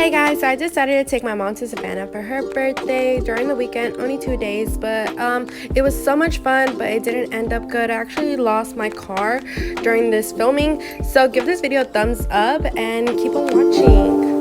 Hey guys, so I decided to take my mom to Savannah for her birthday during the weekend, only 2 days, but it was so much fun, but it didn't end up good. I actually lost my car during this filming, so give this video a thumbs up and keep on watching.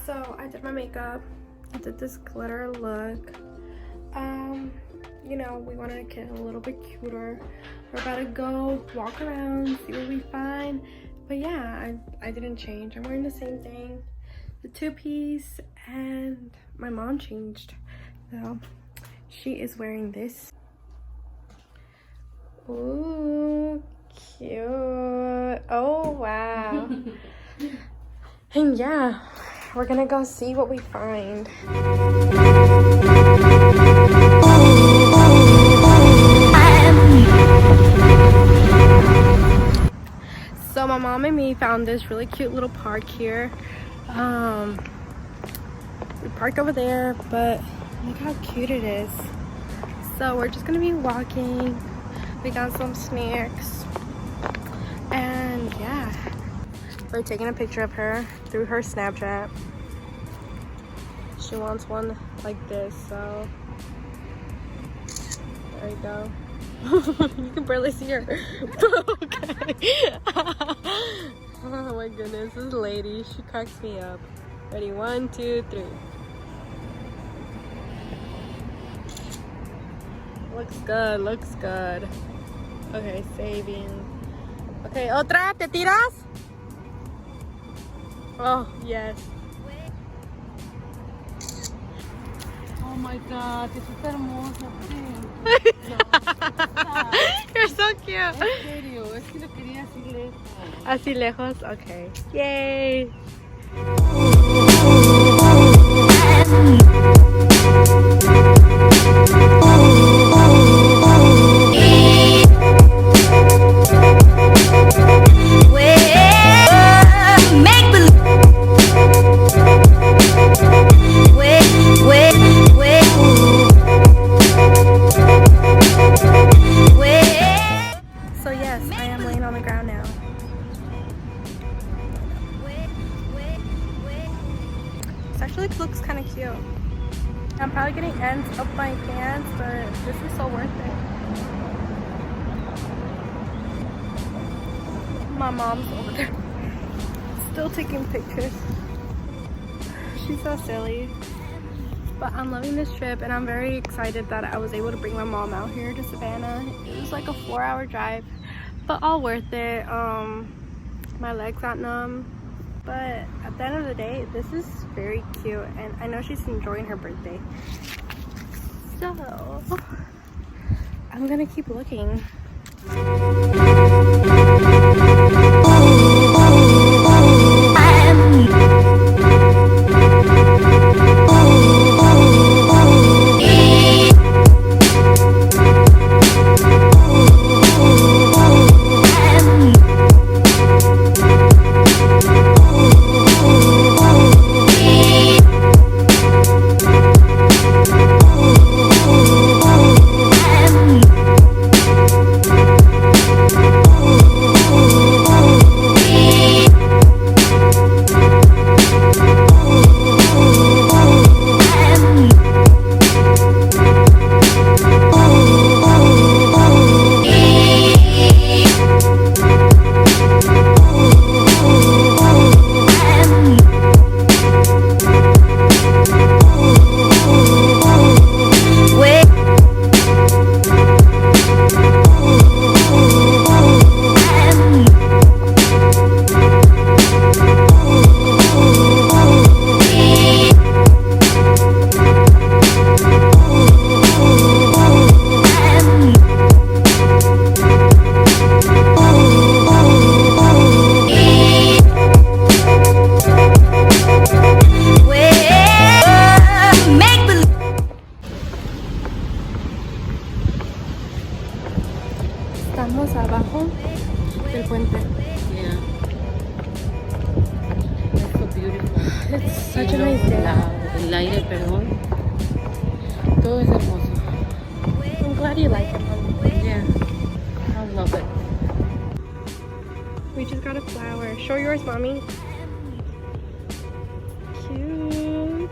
So I did my makeup. I did this glitter look. You know, we wanted to get a little bit cuter. We're about to go walk around, see what we find. But yeah, I didn't change. I'm wearing the same thing, the two-piece, and my mom changed. So she is wearing this. Ooh, cute. Oh wow. And yeah, we're gonna go see what we find. So my mom and me found this really cute little park here. We parked over there, but look how cute it is. So we're just gonna be walking. We got some snacks, and yeah, we're taking a picture of her through her Snapchat. She wants one like this, so there you go. You can barely see her. Okay. Oh my goodness, this lady, she cracks me up. Ready, 1, 2, 3. Looks good, looks good. Okay, saving. Okay, otra, ¿te tiras? Oh, yes. Oh my god, que es hermosa. You're so cute. En serio, es que lo quería así lejos. Así lejos, okay. Yay. Actually looks kind of cute. I'm probably getting ends up my pants, but this is so worth it. My mom's over there still taking pictures. She's so silly. But I'm loving this trip, and I'm very excited that I was able to bring my mom out here to Savannah. It was like a 4-hour drive, but all worth it. My legs got numb. But at the end of the day, this is very cute, and I know she's enjoying her birthday. So I'm gonna keep looking. Estamos abajo del puente. Yeah. It's so beautiful. It's such a nice day. El aire, perdón. Todo es hermoso. I'm glad you like it, Mom. Yeah. I love it. We just got a flower. Show yours, Mommy. Cute.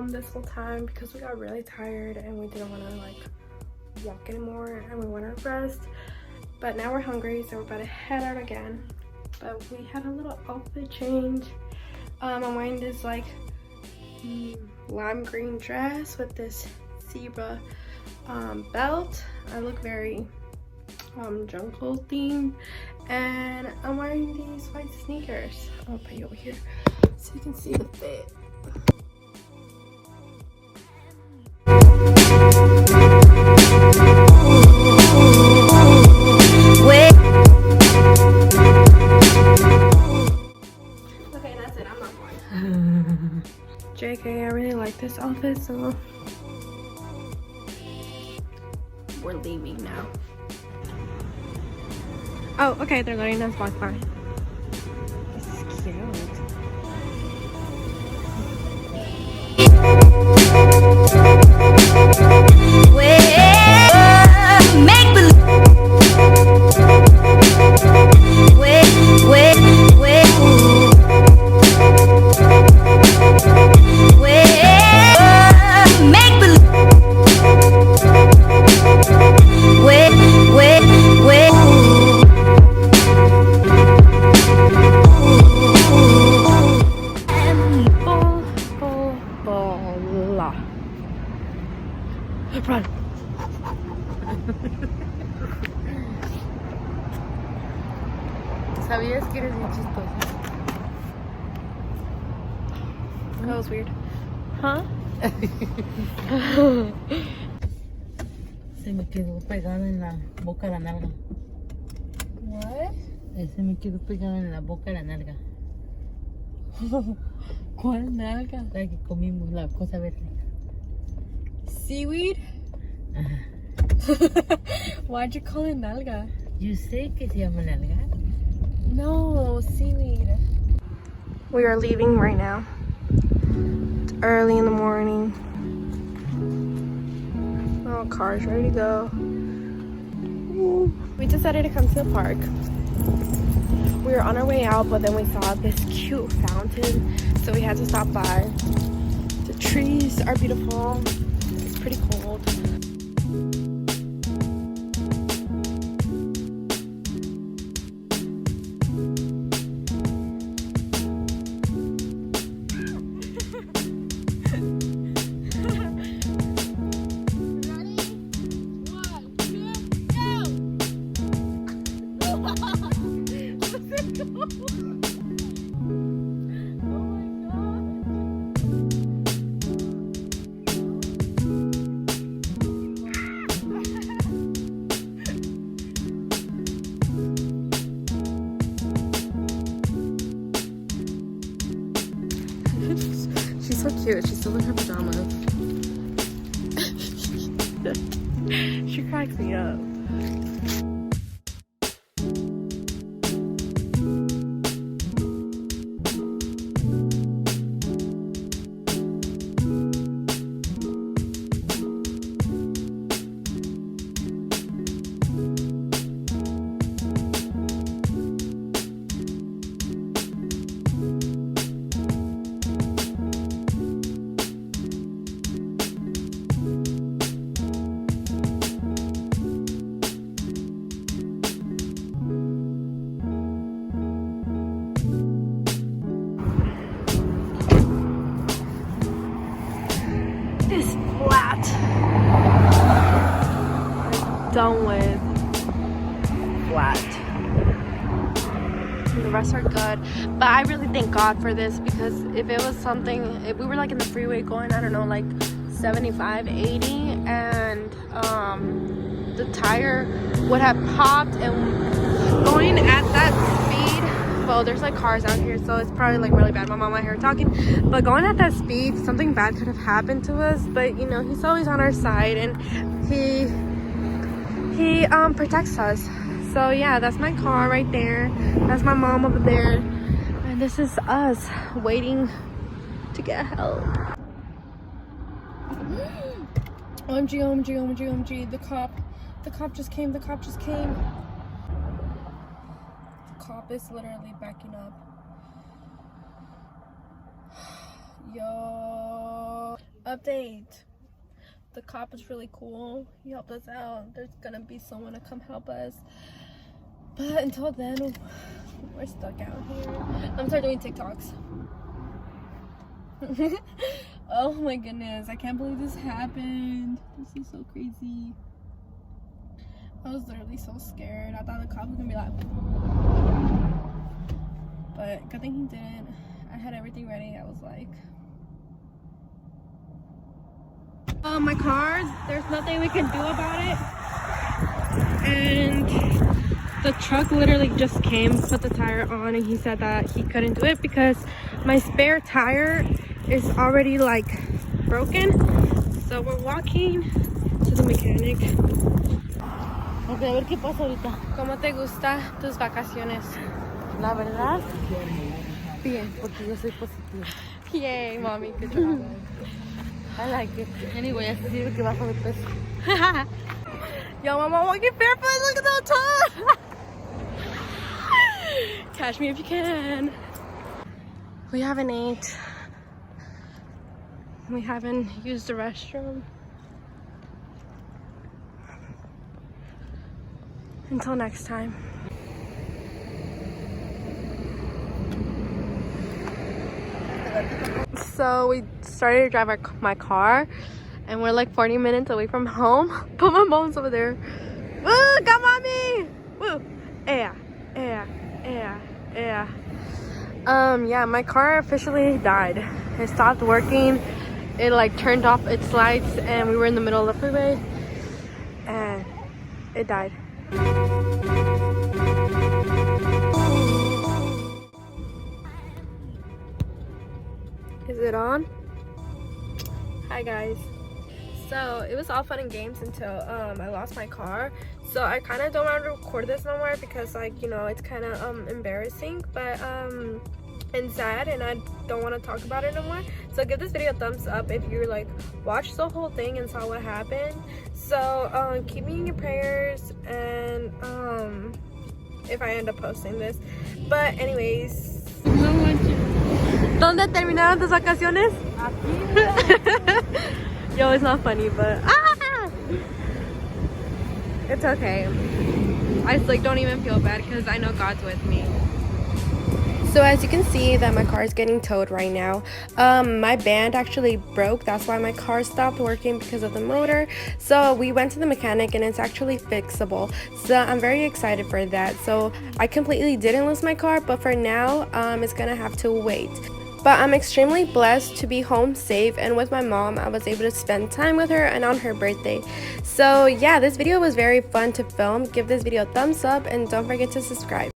This whole time because we got really tired and we didn't want to like walk anymore and we want to rest, but now we're hungry, so we're about to head out again. But we had a little outfit change. I'm wearing this like lime green dress with this zebra belt. I look very jungle themed, and I'm wearing these white sneakers. I'll put you over here so you can see the fit. Okay, that's it. I'm not going. JK, I really like this outfit, so we're leaving now. Oh, okay, they're letting us walk by. This is cute. Run. ¿Sabías que eres muy chistosa? That was weird. Huh? Se me quedó pegada en la boca la nalga. What? Se me quedó pegada en la boca la nalga. ¿Cuál nalga? La que comimos, la cosa verde. Seaweed? Why'd you call it nalga? Yo sé que se llama nalga. No, seaweed. We are leaving right now. It's early in the morning. Oh, car's ready to go. Ooh. We decided to come to the park. We were on our way out, but then we saw this cute fountain, so we had to stop by. The trees are beautiful. It's pretty cold. She's so cute. She's still in her pajamas. She cracks me up. This flat. done with flat. The rest are good, but I really thank God for this, because if it was something, if we were like in the freeway going, I don't know, like 75, 80, and the tire would have popped, and going at that speed, well, there's like cars out here, so it's probably like really bad. My mom out here talking, but going at that speed, something bad could have happened to us. But you know, he's always on our side, and he protects us. So yeah, that's my car right there. That's my mom over there, and this is us waiting to get help. OMG, OMG, OMG, OMG! The cop just came. The cop just came. The cop is literally backing up. Yo, update. The cop is really cool. He helped us out. There's gonna be someone to come help us. But until then, we're stuck out here. I'm gonna start doing TikToks. Oh my goodness. I can't believe this happened. This is so crazy. I was literally so scared. I thought the cop was gonna be like... But good thing he didn't. I had everything ready. I was like... my car, there's nothing we can do about it. And the truck literally just came, put the tire on, and he said that he couldn't do it because my spare tire is already like broken. So we're walking to the mechanic. Ok, a ver qué pasa ahorita. ¿Cómo te gusta tus vacaciones? La verdad, Bien. porque yo soy positiva. Yay, mommy, good job. I like it. Anyway, así sirve que bajo de peso. Yo, mama, walking barefoot. Look at that top. Catch me if you can. We haven't ate. We haven't used the restroom. Until next time. So we started to drive my car, and we're like 40 minutes away from home. But my mom's over there. Woo, got mommy! Woo! Yeah. Yeah, my car officially died. It stopped working. It like turned off its lights, and we were in the middle of the freeway, and it died. Is it on? Hi guys. So it was all fun and games until I lost my car. So I kind of don't want to record this no more because, like, you know, it's kind of embarrassing, but and sad, and I don't want to talk about it no more. So give this video a thumbs up if you like watched the whole thing and saw what happened. So keep me in your prayers, and if I end up posting this. But anyways, ¿dónde terminaron tus vacaciones? Yo, it's not funny, but it's okay. I just like don't even feel bad because I know God's with me. So as you can see that my car is getting towed right now. My band actually broke. That's why my car stopped working, because of the motor. So we went to the mechanic, and it's actually fixable. So I'm very excited for that. So I completely didn't lose my car, but for now it's gonna have to wait. But I'm extremely blessed to be home safe, and with my mom I was able to spend time with her and on her birthday. So yeah, this video was very fun to film. Give this video a thumbs up, and don't forget to subscribe.